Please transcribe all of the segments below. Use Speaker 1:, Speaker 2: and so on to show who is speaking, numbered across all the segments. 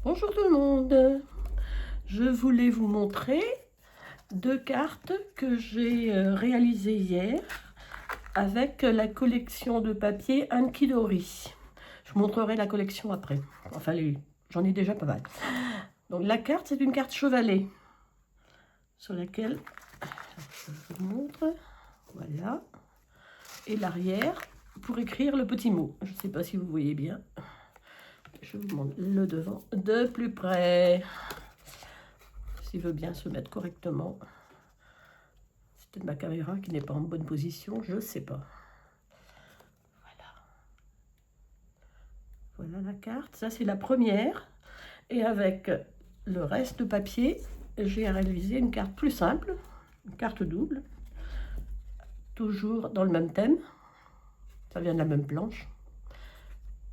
Speaker 1: Bonjour tout le monde, je voulais vous montrer deux cartes que j'ai réalisées hier avec la collection de papier Ankidori. Je vous montrerai la collection après, enfin j'en ai déjà pas mal. Donc la carte, c'est une carte chevalet sur laquelle je vous montre, voilà, et l'arrière pour écrire le petit mot. Je ne sais pas si vous voyez bien. Je vous montre le devant de plus près. S'il veut bien se mettre correctement. C'est peut-être ma caméra qui n'est pas en bonne position, je ne sais pas. Voilà. Voilà la carte. Ça, c'est la première. Et avec le reste de papier, j'ai réalisé une carte plus simple, une carte double. Toujours dans le même thème. Ça vient de la même planche.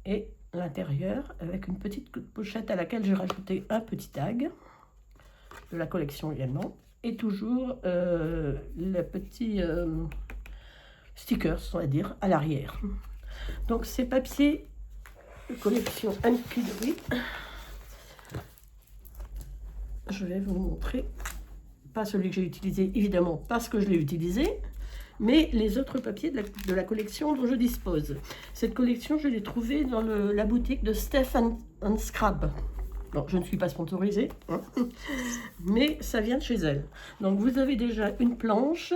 Speaker 1: Et l'intérieur avec une petite pochette à laquelle j'ai rajouté un petit tag de la collection également, et toujours le petit stickers, on va dire, à l'arrière. Donc ces papiers de collection Ankidori, je vais vous montrer, pas celui que j'ai utilisé évidemment parce que je l'ai utilisé, mais les autres papiers de la collection dont je dispose. Cette collection, je l'ai trouvée dans la boutique de Steph & Scrap. Bon, je ne suis pas sponsorisée, hein, mais ça vient de chez elle. Donc vous avez déjà une planche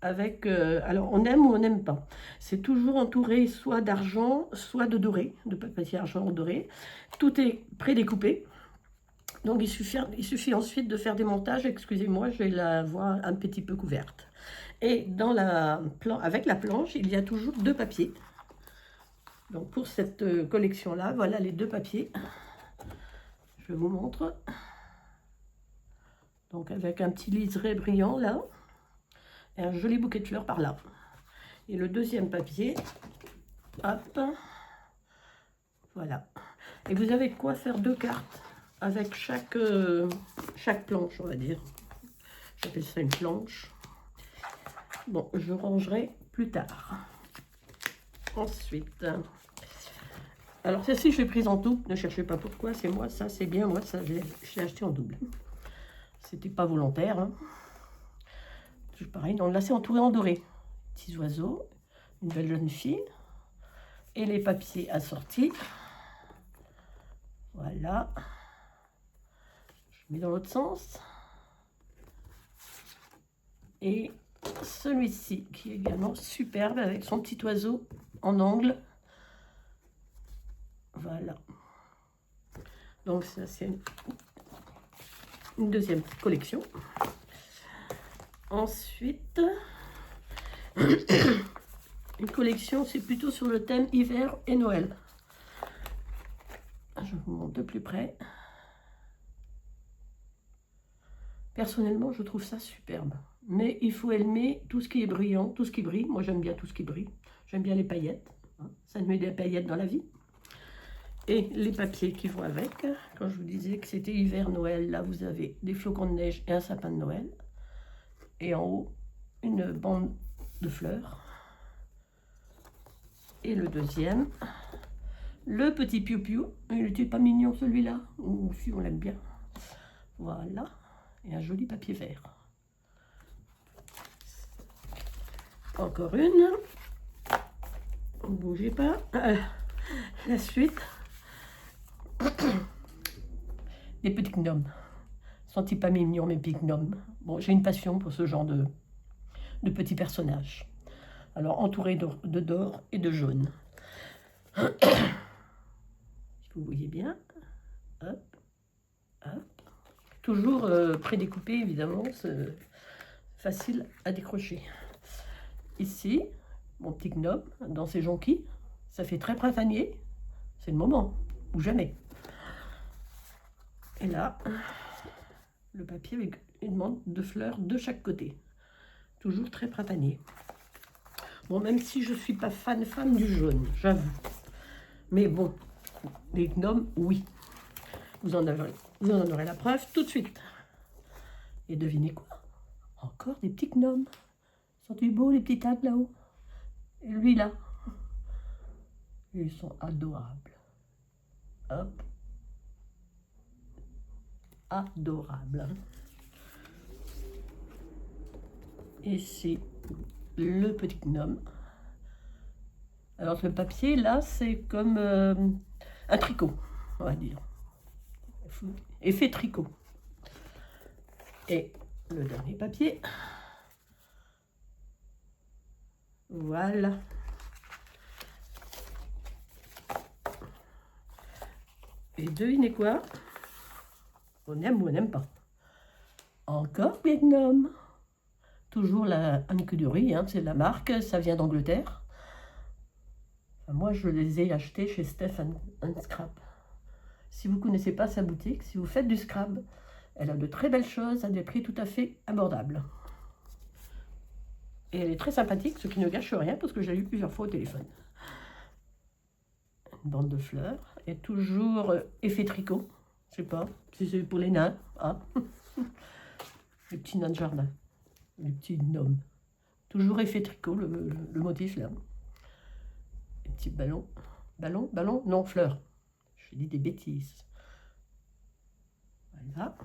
Speaker 1: avec, alors on aime ou on n'aime pas. C'est toujours entouré soit d'argent, soit de doré, de papier argent doré. Tout est prédécoupé. Donc il suffit ensuite de faire des montages. Excusez-moi, je vais la voir un petit peu couverte. Et dans avec la planche, il y a toujours deux papiers. Donc pour cette collection-là, voilà les deux papiers. Je vous montre. Donc avec un petit liseré brillant là, et un joli bouquet de fleurs par là. Et le deuxième papier, hop, voilà. Et vous avez quoi faire deux cartes avec chaque planche, on va dire. J'appelle ça une planche. Bon, je rangerai plus tard. Ensuite, alors celle-ci, je l'ai prise en double, ne cherchez pas pourquoi, c'est moi, ça c'est bien, moi ça je l'ai acheté en double. C'était pas volontaire, hein. Toujours pareil, donc là c'est entouré en doré. Petits oiseaux, une belle jeune fille, et les papiers assortis. Voilà. Je mets dans l'autre sens. Et celui-ci qui est également superbe avec son petit oiseau en angle. Voilà. Donc ça c'est une deuxième collection. Ensuite, une collection, c'est plutôt sur le thème hiver et Noël. Je vous montre de plus près. Personnellement, je trouve ça superbe. Mais il faut aimer tout ce qui est brillant, tout ce qui brille. Moi, j'aime bien tout ce qui brille. J'aime bien les paillettes. Hein. Ça met des paillettes dans la vie. Et les papiers qui vont avec. Quand je vous disais que c'était hiver-Noël, là, vous avez des flocons de neige et un sapin de Noël. Et en haut, une bande de fleurs. Et le deuxième, le petit piou-piou. Il n'était pas mignon celui-là. Ou si on l'aime bien. Voilà. Et un joli papier vert. Encore une. Ne bougez pas. La suite. Des petits gnomes. Sont-ils pas mignons, mes petits gnomes? Bon, j'ai une passion pour ce genre de petits personnages. Alors, entourés de d'or et de jaune. Si vous voyez bien. Hop, hop. Toujours prédécoupé, évidemment. C'est facile à décrocher. Ici, mon petit gnome, dans ses jonquilles. Ça fait très printanier. C'est le moment, ou jamais. Et là, le papier avec une bande de fleurs de chaque côté. Toujours très printanier. Bon, même si je ne suis pas fan du jaune, j'avoue. Mais bon, les gnomes, oui. Vous en aurez la preuve tout de suite. Et devinez quoi? Encore des petits gnomes. Sont-ils beaux, les petits tags là-haut? Et lui là. Ils sont adorables. Hop. adorable. Ici, le petit gnome. Alors le papier, là, c'est comme un tricot, on va dire. Effet tricot. Et le dernier papier. Voilà. Et devinez quoi? On aime ou on n'aime pas. Encore des gnomes. Toujours la écuderie, hein, c'est de la marque, ça vient d'Angleterre. Enfin, moi, je les ai achetés chez Steph & Scrap. Si vous ne connaissez pas sa boutique, si vous faites du scrap, elle a de très belles choses à des prix tout à fait abordables. Et elle est très sympathique, ce qui ne gâche rien, parce que j'ai eu plusieurs fois au téléphone. Une bande de fleurs, et toujours effet tricot. Je sais pas, si c'est pour les nains. Hein. Les petits nains de jardin. Les petits gnomes. Toujours effet tricot, le motif là. Les petits ballons. Ballon? Non, fleurs. Je dis des bêtises. Voilà.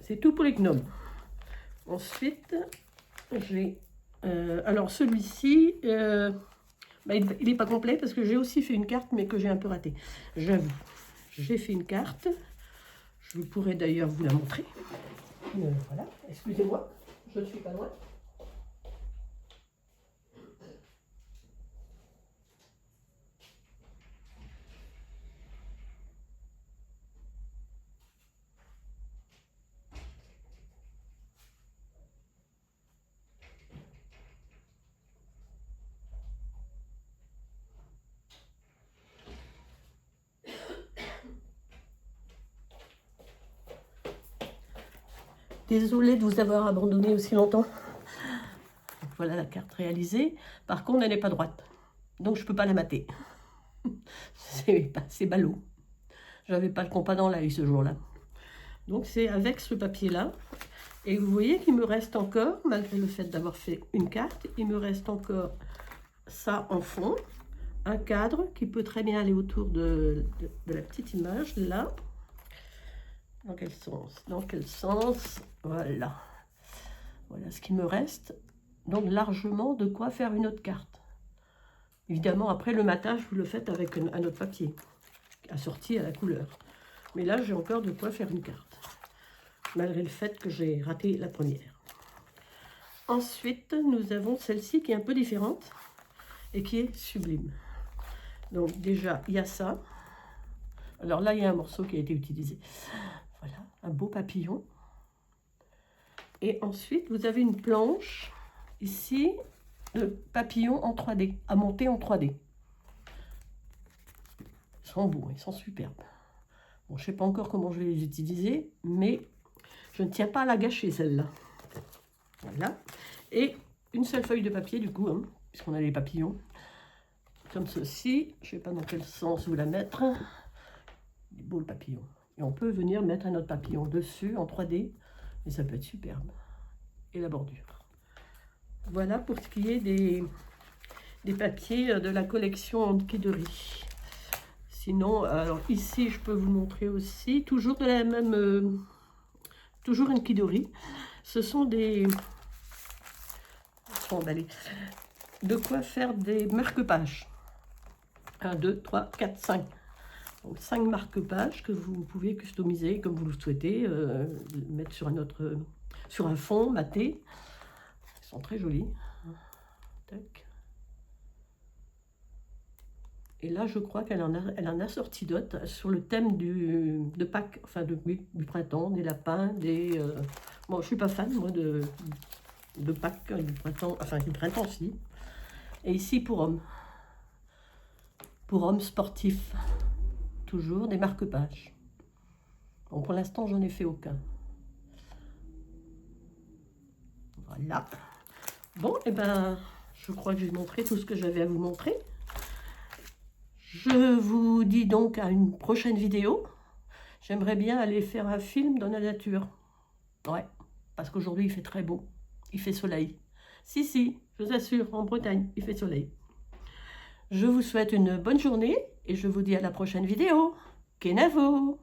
Speaker 1: C'est tout pour les gnomes. Ensuite, j'ai... alors celui-ci, bah, il n'est pas complet parce que j'ai aussi fait une carte, mais que j'ai un peu raté. J'avoue, j'ai fait une carte. Je pourrais d'ailleurs vous la montrer. Voilà, excusez-moi, je ne suis pas loin. Désolée de vous avoir abandonné aussi longtemps. Voilà la carte réalisée. Par contre, elle n'est pas droite. Donc, je ne peux pas la mater. C'est ballot. Je n'avais pas le compas dans l'œil ce jour-là. Donc, c'est avec ce papier-là. Et vous voyez qu'il me reste encore, malgré le fait d'avoir fait une carte, il me reste encore ça en fond. Un cadre qui peut très bien aller autour de la petite image, là. Dans quel sens? Dans quel sens? Voilà. Voilà ce qui me reste. Donc largement de quoi faire une autre carte. Évidemment, après le matage, vous le faites avec un autre papier, assorti à la couleur. Mais là, j'ai encore de quoi faire une carte. Malgré le fait que j'ai raté la première. Ensuite, nous avons celle-ci qui est un peu différente et qui est sublime. Donc déjà, il y a ça. Alors là, il y a un morceau qui a été utilisé. Voilà, un beau papillon. Et ensuite, vous avez une planche, ici, de papillons en 3D, à monter en 3D. Ils sont beaux, ils sont superbes. Bon, je ne sais pas encore comment je vais les utiliser, mais je ne tiens pas à la gâcher, celle-là. Voilà. Et une seule feuille de papier, du coup, hein, puisqu'on a les papillons. Comme ceci. Je ne sais pas dans quel sens vous la mettre. Il est beau, le papillon. Et on peut venir mettre un autre papillon dessus en 3D. Et ça peut être superbe. Et la bordure. Voilà pour ce qui est des papiers de la collection Antiquiderie. Sinon, alors ici, je peux vous montrer aussi, toujours de la même... toujours une Antiquiderie. Ce sont des... de quoi faire des marque-pages. 1, 2, 3, 4, 5. Donc 5 marque-pages que vous pouvez customiser comme vous le souhaitez, mettre sur sur un fond maté. Ils sont très jolis. Tac. Et là, je crois qu'elle en a sorti d'autres sur le thème de Pâques, enfin du printemps, des lapins, des... Bon, je suis pas fan, moi, de Pâques, du printemps, enfin du printemps aussi. Et ici, pour hommes sportifs. Toujours des marque-pages. Bon, pour l'instant, j'en ai fait aucun. Voilà. Bon, et ben, je crois que j'ai montré tout ce que j'avais à vous montrer. Je vous dis donc à une prochaine vidéo. J'aimerais bien aller faire un film dans la nature. Ouais, parce qu'aujourd'hui, il fait très beau. Il fait soleil. Si, je vous assure, en Bretagne, il fait soleil. Je vous souhaite une bonne journée et je vous dis à la prochaine vidéo. Kenavo.